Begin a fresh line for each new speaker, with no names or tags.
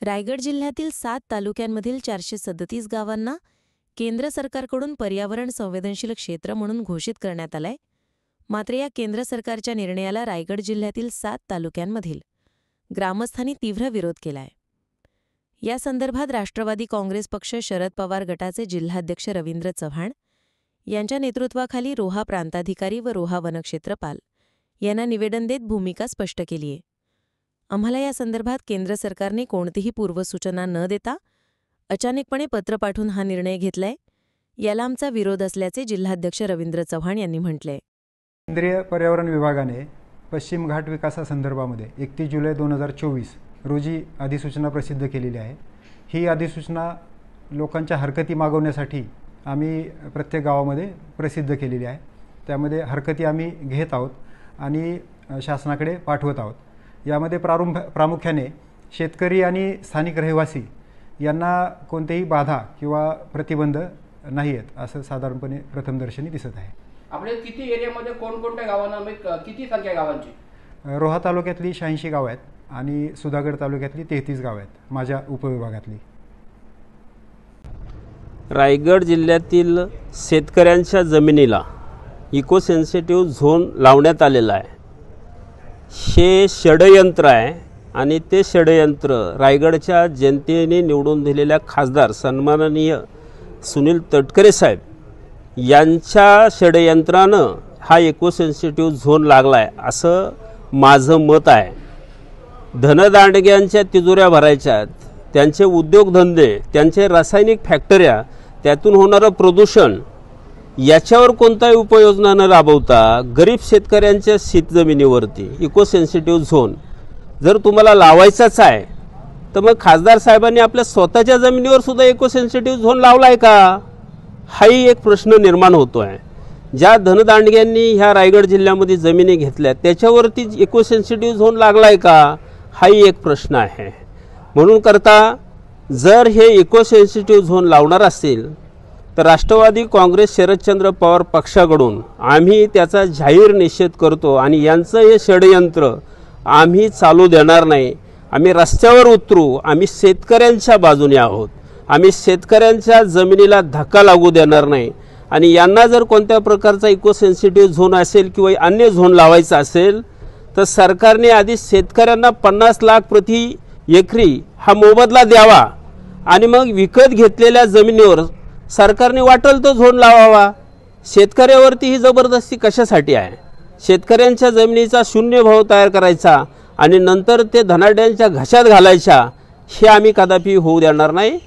रायगड जिल्ह्यातील 7 तालुक्यांमधील 437 गावांना केंद्र सरकारकडून पर्यावरण संवेदनशील क्षेत्र म्हणून घोषित करण्यात आलंय. मात्र या केंद्र सरकारच्या निर्णयाला रायगड जिल्ह्यातील 7 तालुक्यांमधील ग्रामस्थांनी तीव्र विरोध केलाय. या संदर्भात राष्ट्रवादी काँग्रेस पक्ष शरद पवार गटाचे जिल्हाध्यक्ष रवींद्र चव्हाण यांच्या नेतृत्वाखाली रोहा प्रांताधिकारी व रोहा वनक्षेत्रपाल यांना निवेदन देत भूमिका स्पष्ट केली आहे. आम्हाला या संदर्भात केंद्र सरकारने कोणतीही पूर्वसूचना न देता अचानकपणे पत्र पाठवून हा निर्णय घेतलाय, याला आमचा विरोध असल्याचे जिल्हाध्यक्ष रवींद्र चव्हाण यांनी म्हटलंय.
केंद्रीय पर्यावरण विभागाने पश्चिम घाट विकासासंदर्भामध्ये 31 जुलै 2024 रोजी अधिसूचना प्रसिद्ध केलेली आहे. ही अधिसूचना लोकांच्या हरकती मागवण्यासाठी आम्ही प्रत्येक गावामध्ये प्रसिद्ध केलेली आहे. त्यामध्ये हरकती आम्ही घेत आहोत आणि शासनाकडे पाठवत आहोत. यामध्ये प्रामुख्याने शेतकरी आणि स्थानिक रहिवासी यांना कोणतेही बाधा किंवा प्रतिबंध नाही आहेत असं साधारणपणे प्रथमदर्शनी दिसत आहे.
आपल्या किती एरियामध्ये कोणकोणत्या गावांना किती संख्या गावांची?
रोहा तालुक्यातली 86 गावं आहेत आणि सुधागड तालुक्यातली 33 गावं आहेत माझ्या उपविभागातली.
रायगड जिल्ह्यातील शेतकऱ्यांच्या जमिनीला इको सेन्सिटिव्ह झोन लावण्यात आलेला आहे. हे षडयंत्र आहे आणि ते षडयंत्र रायगडच्या जनतेने निवडून दिलेल्या खासदार सन्माननीय सुनील तटकरे साहेब यांच्या षडयंत्रानं हा इको सेन्सिटिव्ह झोन लागला आहे असं माझं मत आहे. धनदांडग्यांच्या तिजोऱ्या भरायच्या, त्यांचे उद्योगधंदे, त्यांचे रासायनिक फॅक्टऱ्या, त्यातून होणारं प्रदूषण याच्यावर कोणताही उपाययोजना न राबवता गरीब शेतकऱ्यांच्या शेतजमिनीवरती इको सेन्सिटिव्ह झोन जर तुम्हाला लावायचाच आहे तर मग खासदार साहेबांनी आपल्या स्वतःच्या जमिनीवर सुद्धा इको सेन्सिटिव्ह झोन लावला आहे का, हाही एक प्रश्न निर्माण होतो आहे. ज्या धनदांडग्यांनी ह्या रायगड जिल्ह्यामध्ये जमिनी घेतल्या त्याच्यावरती इको सेन्सिटिव्ह झोन लागला आहे का, हाही एक प्रश्न आहे. म्हणून करता जर हे इको सेन्सिटिव्ह झोन लावणार असेल तर राष्ट्रवादी काँग्रेस शरदचंद्र पवार पक्षाकडून आम्ही त्याचा जाहीर निषेध करतो आणि यांचं हे षडयंत्र आम्ही चालू देणार नाही. आम्ही रस्त्यावर उतरू, आम्ही शेतकऱ्यांच्या बाजूने आहोत. आम्ही शेतकऱ्यांच्या जमिनीला धक्का लागू देणार नाही आणि यांना जर कोणत्या प्रकारचा इको सेन्सिटिव्ह झोन असेल किंवा अन्य झोन लावायचा असेल तर सरकारने आधी शेतकऱ्यांना 50 लाख प्रति एकरी हा मोबदला द्यावा आणि मग विकत घेतलेल्या जमिनीवर सरकारने वाटेल तो झोन लावावा. शेतकऱ्यावरती ही जबरदस्ती कशासाठी आहे? शेतकऱ्यांच्या जमिनीचा शून्य भाव तयार करायचा आणि नंतर ते धनाढ्यांच्या घशात घालायच्या, हे आम्ही कदापि होऊ देणार नाही.